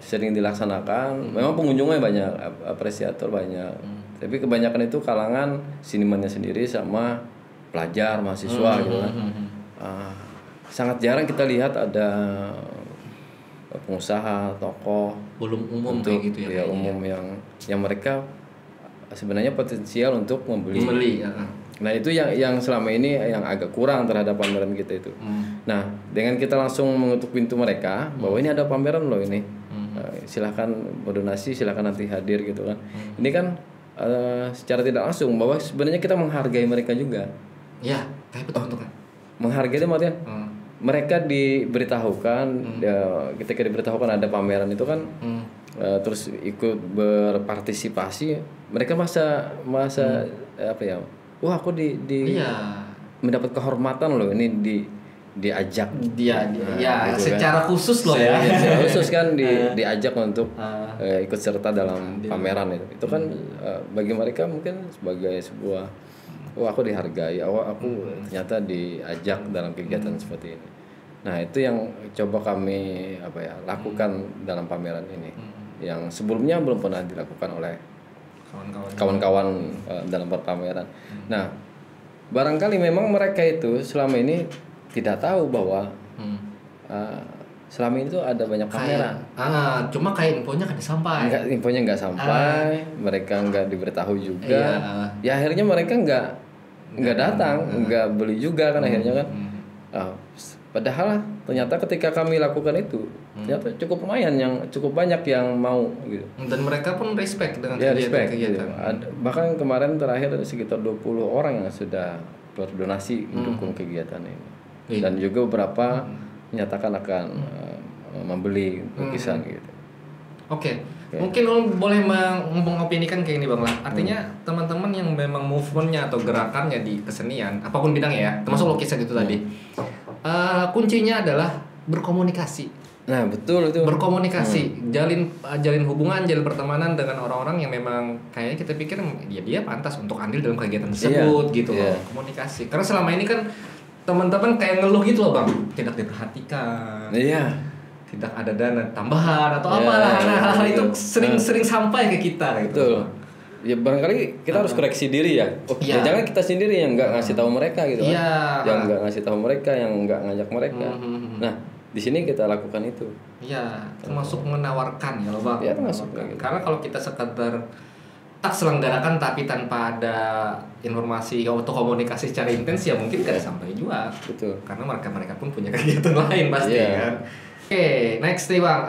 Speaker 1: sering dilaksanakan, memang pengunjungnya banyak, apresiator banyak, tapi kebanyakan itu kalangan senimannya sendiri sama pelajar, mahasiswa gitu kan. Sangat jarang kita lihat ada pengusaha, tokoh,
Speaker 2: belum umum
Speaker 1: untuk,
Speaker 2: kayak gitu ya,
Speaker 1: umum yang mereka sebenarnya potensial untuk membeli. Nah itu yang selama ini yang agak kurang terhadap pameran kita itu. Nah dengan kita langsung mengetuk pintu mereka bahwa ini ada pameran loh ini, silahkan berdonasi, silahkan nanti hadir gitu kan. Ini kan secara tidak langsung bahwa sebenarnya kita menghargai mereka juga.
Speaker 2: Ya, kayak betul kan.
Speaker 1: Menghargai itu maksudnya mereka diberitahukan, ketika diberitahukan ada pameran itu kan, terus ikut berpartisipasi, mereka masa apa ya? Wah aku mendapat kehormatan loh ini diajak.
Speaker 2: Dia
Speaker 1: gitu
Speaker 2: secara
Speaker 1: kan.
Speaker 2: Khusus loh ya.
Speaker 1: Secara khusus kan diajak untuk ikut serta dalam pameran itu. Itu kan bagi mereka mungkin sebagai sebuah aku dihargai, aku ternyata diajak dalam kegiatan seperti ini. Nah itu yang coba kami lakukan dalam pameran ini, yang sebelumnya belum pernah dilakukan oleh kawan-kawan dalam pameran. Nah barangkali memang mereka itu selama ini tidak tahu bahwa selama ini tuh ada banyak pameran.
Speaker 2: Cuma kayak infonya kan sampai.
Speaker 1: Infonya nggak sampai, mereka nggak diberitahu juga. Ya akhirnya mereka nggak datang, nggak beli juga kan akhirnya kan. Padahal ternyata ketika kami lakukan itu, ternyata cukup banyak yang mau gitu.
Speaker 2: Dan mereka pun respect dengan
Speaker 1: kegiatan.
Speaker 2: Gitu.
Speaker 1: Bahkan kemarin terakhir sekitar 20 orang yang sudah berdonasi mendukung kegiatan ini. Dan juga beberapa menyatakan akan membeli lukisan gitu.
Speaker 2: Oke. Mungkin boleh mengopinikan kayak ini Bang lah. Artinya teman-teman yang memang movementnya atau gerakannya di kesenian, apapun bidangnya ya, termasuk lukisan itu tadi, kuncinya adalah berkomunikasi.
Speaker 1: Nah betul itu.
Speaker 2: Berkomunikasi, jalin hubungan, jalin pertemanan dengan orang-orang yang memang kayaknya kita pikir dia pantas untuk andil dalam kegiatan tersebut gitu loh. Komunikasi. Karena selama ini kan teman-teman kayak ngeluh gitu loh Bang, tidak diperhatikan. Tidak ada dana tambahan atau apalah, hal-hal itu sering sampai ke kita gitu.
Speaker 1: Betul. Ya barangkali kita harus koreksi diri ya. Jangan kita sendiri yang nggak ngasih tahu mereka gitu kan. Yang nggak ngasih tahu mereka, yang nggak ngajak mereka. Nah di sini kita lakukan itu.
Speaker 2: Iya, termasuk menawarkan ya loh Bang.
Speaker 1: Ya termasuk. Gitu.
Speaker 2: Karena kalau kita sekedar tak selenggarakan tapi tanpa ada informasi atau komunikasi secara intens ya mungkin tidak sampai juga.
Speaker 1: Betul.
Speaker 2: Karena mereka pun punya kegiatan lain pasti kan. Oke, next nih Bang.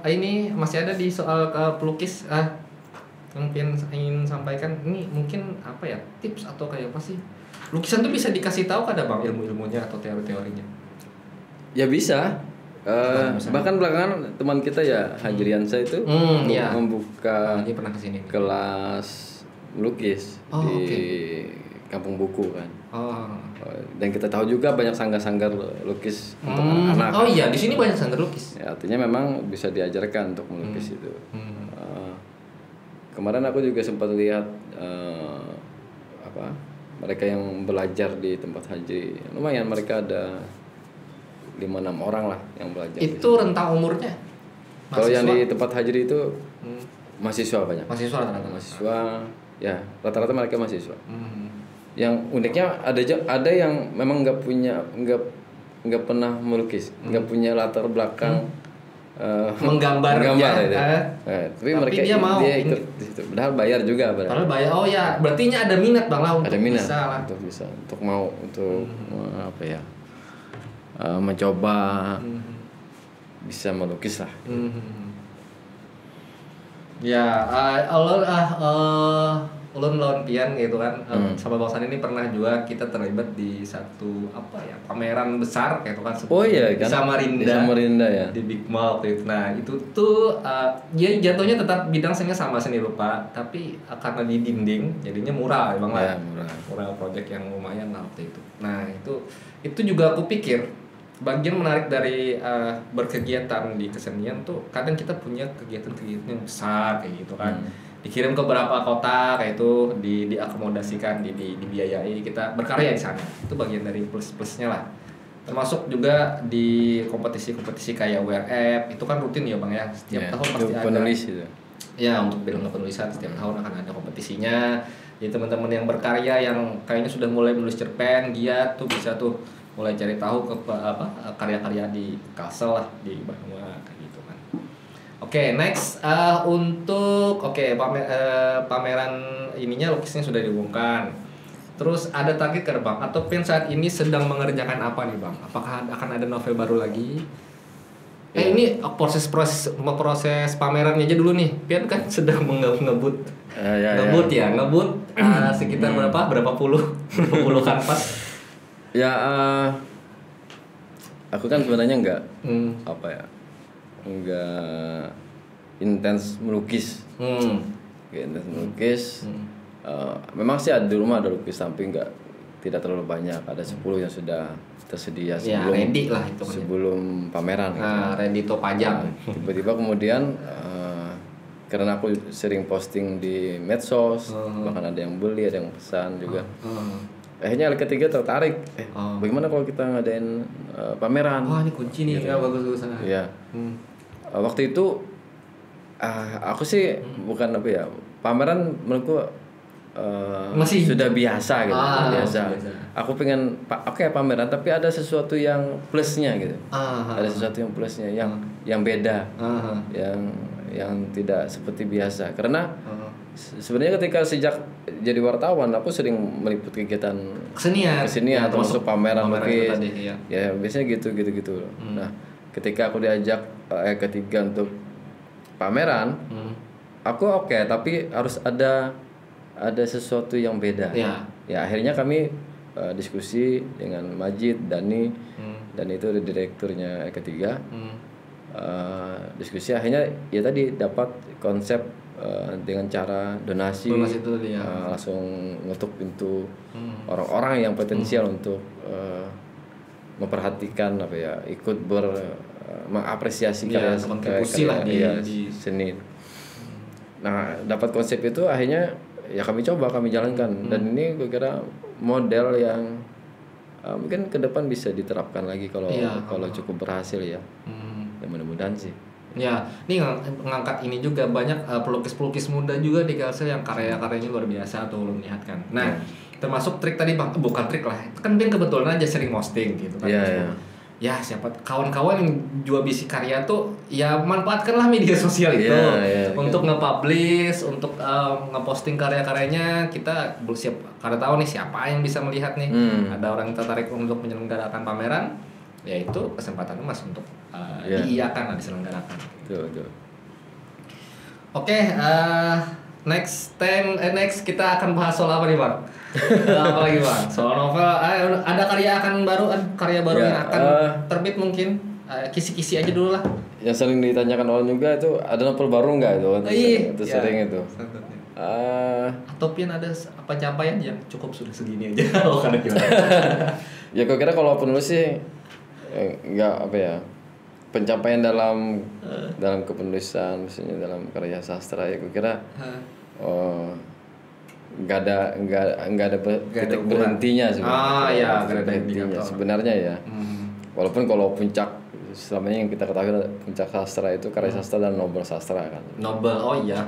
Speaker 2: Ini masih ada di soal pelukis yang ingin sampaikan. Ini mungkin apa ya, tips atau kayak apa sih? Lukisan tuh bisa dikasih tahu kada Bang ilmu-ilmunya atau teori-teorinya?
Speaker 1: Ya bisa. Bahkan belakangan teman kita ya Hajriansa itu membuka
Speaker 2: pernah kesini
Speaker 1: kelas melukis di Kampung Buku kan. Dan kita tahu juga banyak sanggar-sanggar lukis untuk anak-anak.
Speaker 2: Oh iya, di sini banyak sanggar lukis.
Speaker 1: Ya, artinya memang bisa diajarkan untuk melukis itu. Kemarin aku juga sempat lihat mereka yang belajar di tempat haji lumayan, mereka ada 5-6 orang lah yang belajar.
Speaker 2: Itu rentang umurnya?
Speaker 1: Kalau yang di tempat haji itu mahasiswa banyak.
Speaker 2: Mahasiswa rata-rata.
Speaker 1: Mahasiswa, ya rata-rata mereka mahasiswa. Yang uniknya ada yang memang nggak pernah melukis, nggak punya latar belakang
Speaker 2: menggambar ya.
Speaker 1: Tapi mereka dia ikut di situ. Padahal bayar juga.
Speaker 2: Padahal bayar. Oh ya, berarti ada minat Bang lah untuk
Speaker 1: ada minat,
Speaker 2: bisa lah.
Speaker 1: untuk mau apa ya? Mencoba bisa melukis lah.
Speaker 2: Ya, ulun lawan pian gitu kan. Sama Bang Sandi ini pernah juga kita terlibat di satu pameran besar gitu kan.
Speaker 1: Oh iya kan.
Speaker 2: Di Samarinda ya. Di Big Mall gitu. Nah, itu tuh dia jatuhnya tetap bidang sama seni rupa, tapi karena di dinding jadinya mural ya Bang lah.
Speaker 1: Ya,
Speaker 2: mural project yang lumayan lah waktu itu. Nah, itu juga aku pikir bagian menarik dari berkegiatan di kesenian tuh kadang kita punya kegiatan-kegiatan yang besar kayak gitu kan. Dikirim ke beberapa kota kayak itu diakomodasikan, dibiayai, kita berkarya di sana. Itu bagian dari plus-plusnya lah. Termasuk juga di kompetisi-kompetisi kayak WRF, itu kan rutin ya Bang ya. Setiap tahun pasti ada.
Speaker 1: Penulis itu.
Speaker 2: Ya, untuk bidang penulisan setiap tahun akan ada kompetisinya. Jadi teman-teman yang berkarya yang kayaknya sudah mulai menulis cerpen, giat tuh bisa tuh mulai cari tahu ke karya-karya di Kalsel lah, di Bandung kayak gitu kan. Oke, next untuk pameran ininya lukisnya sudah diumumkan. Terus ada target ke Bang atau Pian saat ini sedang mengerjakan apa nih Bang? Apakah akan ada novel baru lagi? Ini proses pamerannya aja dulu nih. Pian kan sedang ngebut sekitar berapa puluh kanvas.
Speaker 1: Ya, aku kan sebenarnya nggak intens melukis. Memang sih di rumah ada lukis, tapi tidak terlalu banyak. Ada 10 yang sudah tersedia sebelum pameran.
Speaker 2: Ready to pajang.
Speaker 1: Tiba-tiba kemudian karena aku sering posting di medsos, bahkan ada yang beli, ada yang pesan juga. Akhirnya ketiga tertarik. Bagaimana kalau kita ngadain pameran?
Speaker 2: Wah, ini kunci nih, ya bagus.
Speaker 1: Iya. Waktu itu aku sih bukan pameran menurutku
Speaker 2: masih
Speaker 1: sudah biasa gitu. Biasa. Aku pengen pameran tapi ada sesuatu yang plusnya gitu. Ada sesuatu yang plusnya yang beda. Yang tidak seperti biasa. Karena sebenarnya ketika sejak jadi wartawan aku sering meliput kegiatan kesenian atau masuk pameran lukis. Ya biasanya gitu. Nah, ketika aku diajak ketiga untuk pameran, aku tapi harus ada sesuatu yang beda. Ya akhirnya kami diskusi dengan Majid, Dani, dan itu direkturnya ketiga. Diskusi akhirnya ya tadi dapat konsep dengan cara donasi
Speaker 2: itu
Speaker 1: langsung ngetuk pintu orang-orang yang potensial untuk memperhatikan ikut mengapresiasi karya di seni. Nah, dapat konsep itu akhirnya ya kami jalankan dan ini gue kira model yang mungkin ke depan bisa diterapkan lagi kalau cukup berhasil ya. Ya mudah-mudahan sih.
Speaker 2: Ya, ini ngangkat ini juga banyak pelukis-pelukis muda juga di Kalsel yang karya-karyanya luar biasa tuh lo lihat kan. Nah, termasuk trik tadi Bang, bukan trik lah. Kan dia kebetulan aja sering posting gitu kan. Ya, siapa kawan-kawan yang jual bisi karya tuh ya manfaatkanlah media sosial itu untuk nge-publish, untuk nge-posting karya-karyanya. Kita siap karena tahu nih siapa yang bisa melihat nih. Ada orang yang tertarik untuk menyelenggarakan pameran, ya itu kesempatan Mas untuk diiakan diselenggarakan.
Speaker 1: Betul.
Speaker 2: Oke, next kita akan bahas soal apa nih Bang? Apa lagi Bang? Soal novel, ada karya baru yang akan terbit mungkin? Kisi-kisi aja dulu lah.
Speaker 1: Yang sering ditanyakan orang juga itu ada novel baru nggak itu? Sering itu.
Speaker 2: Atau Pian ada pencapaian yang cukup sudah segini aja? Karena gimana?
Speaker 1: Ya kira kira kalau penulis sih nggak pencapaian dalam kepenulisan, misalnya dalam karya sastra ya kira nggak ada titik berhentinya sebenarnya.
Speaker 2: Nggak ada
Speaker 1: berhentinya sebenarnya ya. Walaupun kalau puncak selamanya yang kita ketahui puncak sastra itu karya sastra dan Nobel sastra kan.
Speaker 2: Nobel, oh iya.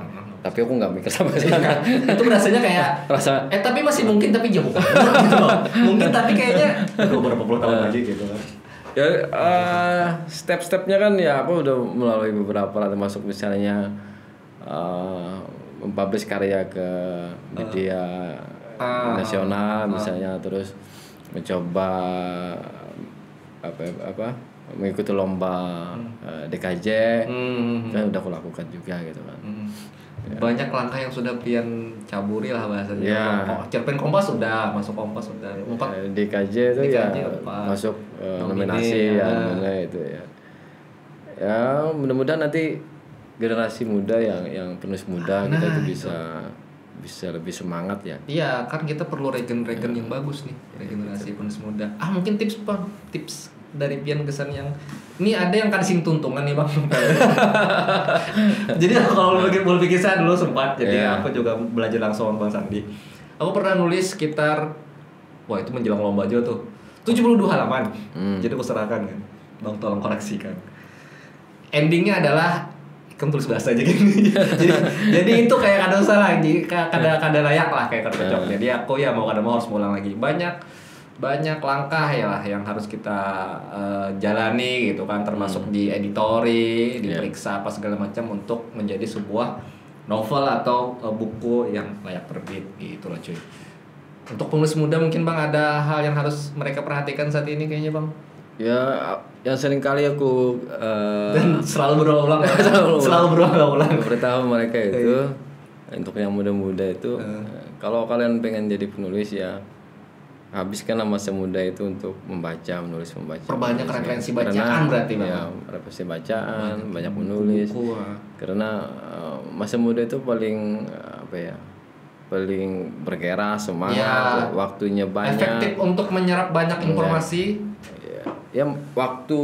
Speaker 1: Tapi aku nggak mikir sama sekali.
Speaker 2: Itu rasanya kayak tapi masih mungkin tapi jauh kan. Gitu loh. Mungkin tapi kayaknya berapa puluh tahun lagi gitu kan.
Speaker 1: Ya step-stepnya kan ya aku udah melalui beberapa lah, termasuk misalnya mempublish karya ke media nasional misalnya, terus mencoba apa mengikuti lomba DKJ kan udah aku lakukan juga gitu kan.
Speaker 2: Banyak langkah yang sudah pian caburi lah bahasanya. Cerpen Kompas sudah masuk Kompas sudah.
Speaker 1: DKJ itu ya masuk nominasi ya itu ya. Ya mudah-mudahan nanti generasi muda yang penulis muda kita itu bisa lebih semangat ya.
Speaker 2: Iya kan kita perlu regen yang bagus nih regenerasi penulis muda. Mungkin tips dari pian kesan yang ini ada yang kasih tuntungan nih bang. Jadi kalau boleh bikin saya dulu sempat, jadi aku juga belajar langsung sama Bang Sandi. Aku pernah nulis sekitar, wah itu menjelang lomba aja tuh, 72 halaman. Jadi aku serahkan kan, bang tolong koreksikan. Endingnya adalah kamu tulis bahasa aja gini. jadi itu kayak kada usah lagi, kada layak lah kayak cocok. Jadi aku ya mau kada mau harus ngulang lagi. Banyak langkah ya lah yang harus kita jalani gitu kan, termasuk di editori, diperiksa apa segala macam untuk menjadi sebuah novel atau buku yang layak terbit gitu loh cuy. Untuk penulis muda mungkin bang ada hal yang harus mereka perhatikan saat ini kayaknya bang.
Speaker 1: Ya yang sering kali aku
Speaker 2: dan selalu berulang
Speaker 1: beritahu mereka itu untuk yang muda-muda itu kalau kalian pengen jadi penulis ya habiskan masa muda itu untuk membaca.
Speaker 2: Perbanyak referensi bacaan berarti bang.
Speaker 1: Ya, referensi bacaan, banyak menulis. Karena masa muda itu paling paling bergairah, semangat, waktunya banyak.
Speaker 2: Efektif untuk menyerap banyak informasi.
Speaker 1: Ya waktu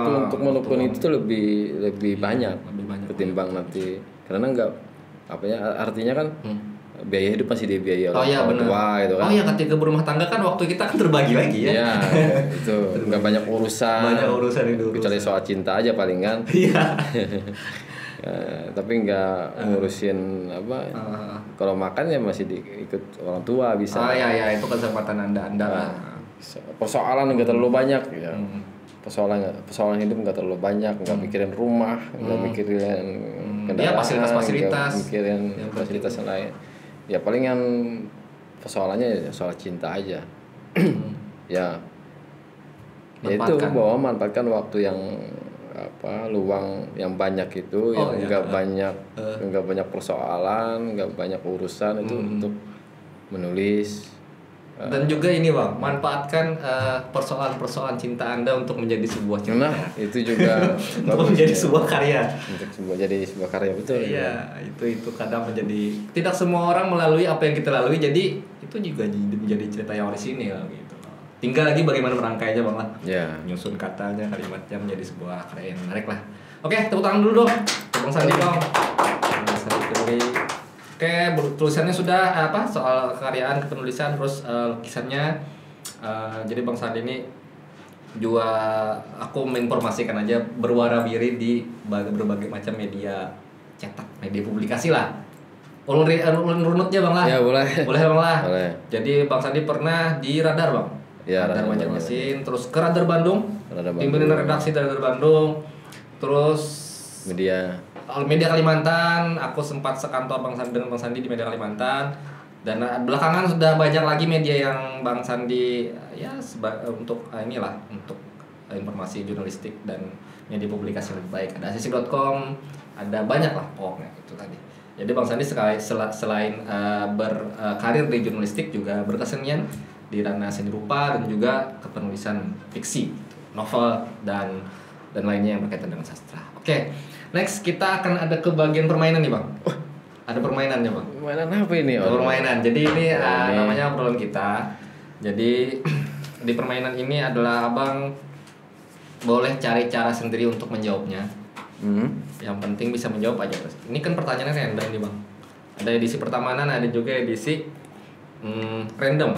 Speaker 1: untuk menekuni itu tuh lebih banyak ketimbang nanti. Karena artinya kan biaya hidup masih dibiayai oleh orang tua gitu kan.
Speaker 2: Ketika berumah tangga kan waktu kita kan terbagi lagi ya.
Speaker 1: Iya, itu nggak banyak urusan. Kecuali soal cinta aja paling kan. Iya. Tapi nggak ngurusin kalau makan ya masih ikut orang tua bisa.
Speaker 2: Itu kesempatan anda lah.
Speaker 1: Persoalan nggak terlalu banyak ya. Persoalan hidup nggak terlalu banyak, nggak mikirin rumah, nggak mikirin kendaraan,
Speaker 2: fasilitas,
Speaker 1: mikirin fasilitas yang lain. Ya paling yang persoalannya soal cinta aja. Ya itu bahwa manfaatkan waktu yang luang yang banyak itu yang nggak banyak persoalan, nggak banyak urusan itu untuk menulis.
Speaker 2: Dan juga ini bang, manfaatkan persoalan cinta anda untuk menjadi sebuah cerita.
Speaker 1: Nah itu juga
Speaker 2: untuk menjadi sebuah karya.
Speaker 1: Untuk jadi sebuah karya betul.
Speaker 2: Iya itu kadang menjadi tidak semua orang melalui apa yang kita lalui, jadi itu juga menjadi cerita yang orisinil gitu. Tinggal lagi bagaimana merangkainya bang lah. Nyusun katanya, kalimatnya menjadi sebuah karya yang menarik lah. Oke, tepuk tangan dulu dong, Bang Sandi dong. Bang Sandi Oke, tulisannya sudah soal kekaryaan kepenulisan, terus lukisannya. Jadi Bang Sandi ini juga aku menginformasikan aja berwarabiri di berbagai macam media cetak, media publikasi lah. Ulun runutnya bang lah.
Speaker 1: Ya boleh.
Speaker 2: Boleh bang lah.
Speaker 1: Boleh.
Speaker 2: Jadi Bang Sandi pernah di Radar bang.
Speaker 1: Ya,
Speaker 2: Radar Banjarmasin, terus ke Radar Bandung. Pimpinan redaksi dari Radar Bandung. Terus media Kalimantan, aku sempat sekantor Bang Sandi dengan Bang Sandi di media Kalimantan. Dan belakangan sudah banyak lagi media yang Bang Sandi untuk untuk informasi jurnalistik dan media publikasi lebih baik. Ada asisi.com, ada banyak lah pokoknya itu tadi. Jadi Bang Sandi selain berkarir di jurnalistik juga berkesenian di ranah seni rupa dan juga kepenulisan fiksi, novel dan lainnya yang berkaitan dengan sastra. Oke. Next kita akan ada ke bagian permainan nih bang. Ada permainannya bang.
Speaker 1: Permainan apa ini?
Speaker 2: Permainan. Jadi ini namanya obrolan kita. Jadi di permainan ini adalah abang boleh cari cara sendiri untuk menjawabnya. Yang penting bisa menjawab aja. Ini kan pertanyaannya random nih bang. Ada edisi pertemanan, ada juga edisi random.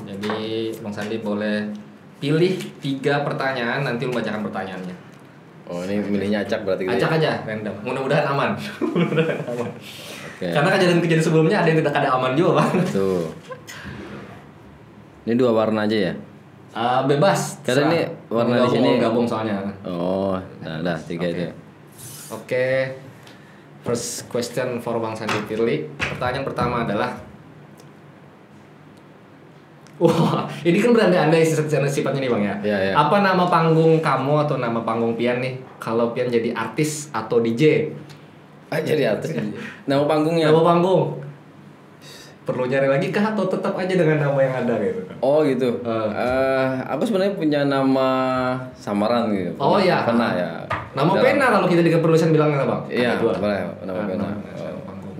Speaker 2: Jadi Bang Sandi boleh pilih 3 pertanyaan, nanti lu bacakan pertanyaannya.
Speaker 1: Oh, ini milihnya acak berarti gitu.
Speaker 2: Acak aja, random. Mudah-mudahan aman. Mudah-mudahan aman.
Speaker 1: Okay.
Speaker 2: Karena kejadian-kejadian sebelumnya ada yang tidak ada aman juga, Bang.
Speaker 1: Tuh. Ini 2 warna aja ya?
Speaker 2: Bebas.
Speaker 1: Karena ini warna di sini
Speaker 2: gabung soalnya.
Speaker 1: Oh, nah dah 3 itu.
Speaker 2: Oke. First question for Bang Sandi Firly. Pertanyaan pertama adalah, wah, ini kan berandai-andai sifatnya nih Bang ya.
Speaker 1: Ya.
Speaker 2: Apa nama panggung kamu atau nama panggung Pian nih? Kalau Pian jadi artis atau DJ?
Speaker 1: Jadi artis. Nama panggungnya.
Speaker 2: Nama panggung. Perlu nyari lagi kah atau tetap aja dengan nama yang ada gitu?
Speaker 1: Oh gitu. Aku sebenarnya punya nama samaran gitu.
Speaker 2: Oh iya.
Speaker 1: Pernah ya.
Speaker 2: Nama pena kalau kita di kepenulisan bilangnya Bang.
Speaker 1: Iya, boleh. Nama pena.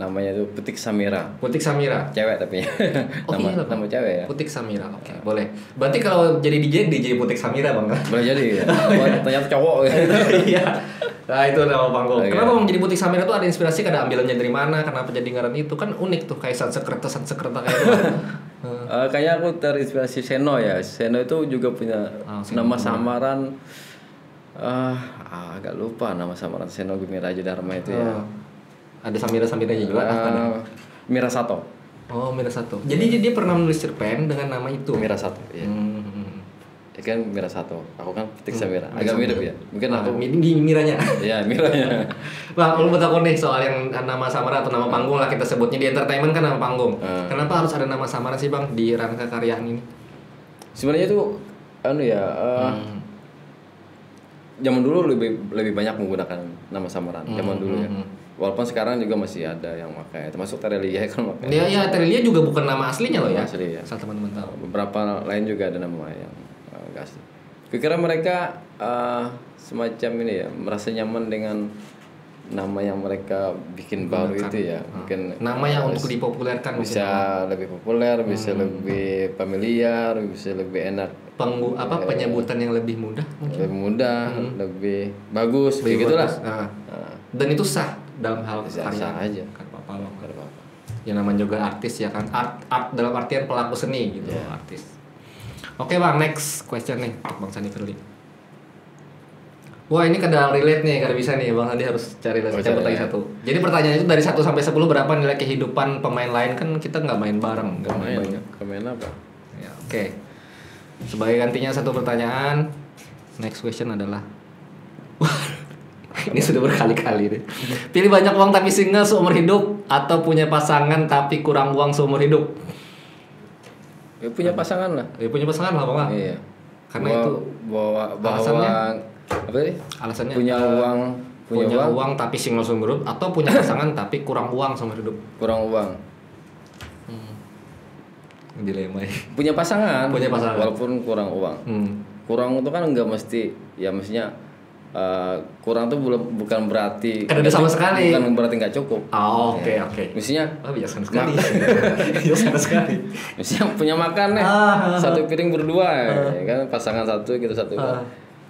Speaker 1: Namanya itu Putik Samira.
Speaker 2: Putik Samira.
Speaker 1: Cewek tapi. Nama cewek ya.
Speaker 2: Putik Samira. Oke, boleh. Berarti kalau jadi DJ Putik Samira Bang.
Speaker 1: Boleh jadi. Ternyata cowok gitu.
Speaker 2: Iya. Nah, itu nama panggung. Okay. Kenapa Bang jadi Putik Samira tuh ada inspirasi, ada ambilannya dari mana? Kenapa jadi ngaran itu? Kan unik tuh kayak Sansekerta kayak itu.
Speaker 1: Kayaknya aku terinspirasi Seno ya. Seno itu juga punya nama samaran. Agak lupa nama samaran Seno Gumiraja Dharma itu ya.
Speaker 2: Ada Samira-Samiranya juga.
Speaker 1: Mirasato.
Speaker 2: Oh, Mirasato. Jadi dia pernah menulis cerpen dengan nama itu.
Speaker 1: Mirasato. Iya. Ya kan Mirasato. Aku kan Putik Samira. Agak mirip ya. Mungkin aku
Speaker 2: Miranya.
Speaker 1: Iya, Miranya.
Speaker 2: Bang, lu bertakon nih soal yang nama samaran atau nama panggung lah kita sebutnya di entertainment kan nama panggung. Kenapa harus ada nama samaran sih Bang di rangka karyaan ini?
Speaker 1: Sebenarnya itu zaman dulu lebih banyak menggunakan nama samaran. Zaman dulu ya. Walaupun sekarang juga masih ada yang pakai, termasuk Terelia kan pakai.
Speaker 2: Iya, Terelia juga bukan nama aslinya loh ya.
Speaker 1: Asli ya.
Speaker 2: Asal teman-teman tahu.
Speaker 1: Beberapa lain juga ada nama yang enggak asli. Kira-kira mereka semacam ini ya, merasa nyaman dengan nama yang mereka bikin baru itu ya. Mungkin
Speaker 2: nama yang untuk dipopulerkan
Speaker 1: bisa lebih populer, bisa lebih familiar, bisa lebih enak.
Speaker 2: Penyebutan yang lebih mudah mungkin.
Speaker 1: Lebih mudah, lebih bagus, kayak gitulah.
Speaker 2: Dan itu sah dalam hal karya
Speaker 1: aja.
Speaker 2: Kan apa-apa. Ya namanya juga artis ya kan. Art dalam artian pelaku seni gitu, artis. Oke Bang, next question nih untuk Bang Sandi Firly. Wah, ini kada relate nih, kada bisa nih Bang Sandi harus cari lagi satu. Jadi pertanyaannya itu dari 1 sampai 10 berapa nilai kehidupan pemain lain, kan kita nggak main bareng, nggak main banyak.
Speaker 1: Main apa?
Speaker 2: Ya, oke. Sebagai gantinya 1 pertanyaan, next question adalah ini sudah berkali-kali deh. Pilih banyak uang tapi single seumur hidup atau punya pasangan tapi kurang uang seumur hidup?
Speaker 1: Ya punya pasangan lah.
Speaker 2: Ya punya pasangan lah Bang. Iya. Karena itu
Speaker 1: alasannya apa sih?
Speaker 2: Alasannya
Speaker 1: punya uang
Speaker 2: tapi single seumur hidup atau punya pasangan tapi kurang uang seumur hidup?
Speaker 1: Kurang uang.
Speaker 2: Dilema ya.
Speaker 1: Punya pasangan walaupun kurang uang. Kurang itu kan enggak mesti ya, mestinya kurang tuh bukan berarti
Speaker 2: kan ada sama sekali.
Speaker 1: Bukan berarti nggak cukup.
Speaker 2: Oh, oke.
Speaker 1: Mestinya
Speaker 2: biasa sekali. Biasa sekali.
Speaker 1: Mestinya punya makan nih. 1 piring berdua ya kan, pasangan 1 kita 1.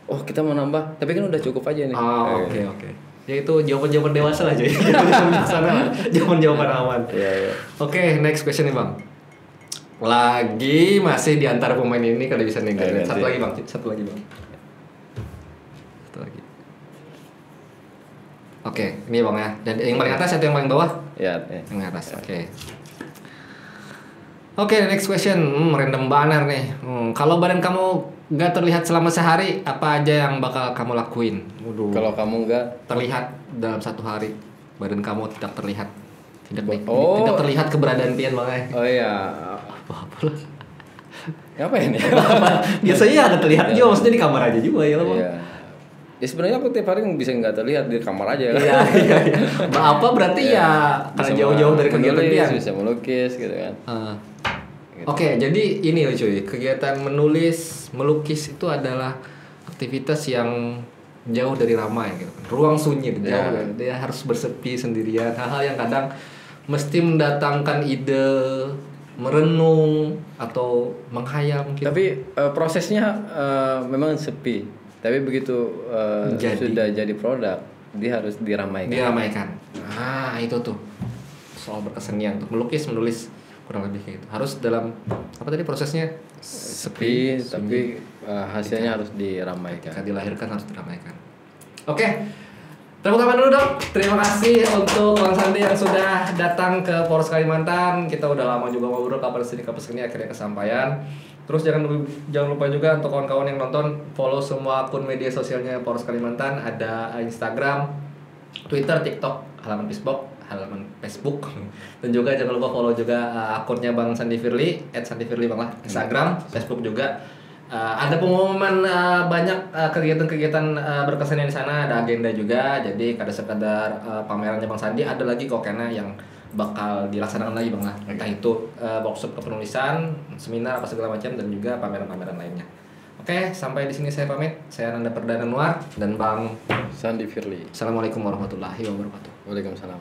Speaker 1: Oh, kita mau nambah, tapi kan udah cukup aja nih.
Speaker 2: Oke. Ya itu jawaban-jawaban dewasa lah, Joy. Jawaban-jawaban aman.
Speaker 1: Iya.
Speaker 2: Oke, next question nih, Bang. Lagi masih di antara pemain ini kada bisa nih. Satu lagi, Bang. Oke, ini Bang ya. Dan yang paling atas atau yang paling bawah?
Speaker 1: Ya.
Speaker 2: Yang atas. Oke, next question. Random banner nih. Kalau badan kamu nggak terlihat selama sehari, apa aja yang bakal kamu lakuin?
Speaker 1: Kalau kamu nggak
Speaker 2: terlihat dalam 1 hari, badan kamu tidak terlihat. Tidak terlihat keberadaan Pian, Bang.
Speaker 1: Oh iya.
Speaker 2: Apa?
Speaker 1: Ngapain ya?
Speaker 2: Biasanya ada terlihat juga, maksudnya di kamar aja juga ya, Bang.
Speaker 1: Iya. Ya sebenarnya aku tiap hari bisa nggak terlihat di kamar aja.
Speaker 2: Iya. Apa berarti ya karena jauh-jauh dari kegiatan Pian.
Speaker 1: Bisa melukis gitu kan.
Speaker 2: Gitu. Oke, jadi ini loh cuy, kegiatan melukis itu adalah aktivitas yang jauh dari ramai gitu. Ruang sunyi, jauh. Dia harus bersepi sendirian. Hal-hal yang kadang mesti mendatangkan ide, merenung atau menghayal mungkin.
Speaker 1: Tapi prosesnya memang sepi. Tapi begitu sudah jadi produk, dia harus diramaikan.
Speaker 2: Nah, itu tuh soal berkesenian tuh, melukis, menulis kurang lebih kayak gitu. Harus dalam apa tadi prosesnya
Speaker 1: sepi tapi hasilnya harus diramaikan.
Speaker 2: Ketika dilahirkan harus diramaikan. Oke. Tepuk tangan dulu dong. Terima kasih untuk Bang Sandi yang sudah datang ke Polres Kalimantan. Kita udah lama juga ngobrol kapan sini akhirnya kesampaian. Terus jangan lupa juga untuk kawan-kawan yang nonton follow semua akun media sosialnya Polres Kalimantan, ada Instagram, Twitter, TikTok, halaman Facebook dan juga jangan lupa follow juga akunnya Bang Sandi Firly @sandifirly Bang lah, Instagram, Facebook juga. Ada pengumuman banyak kegiatan-kegiatan berkesan di sana, ada agenda juga. Jadi kada sekadar pamerannya Bang Sandi, ada lagi kok karena yang bakal dilaksanakan lagi Bang lah. Entah itu workshop kepenulisan, seminar apa segala macam dan juga pameran-pameran lainnya. Oke, sampai di sini saya pamit. Saya Nanda Perdana Nuar dan Bang
Speaker 1: Sandi Firly.
Speaker 2: Assalamualaikum warahmatullahi wabarakatuh.
Speaker 1: Waalaikumsalam.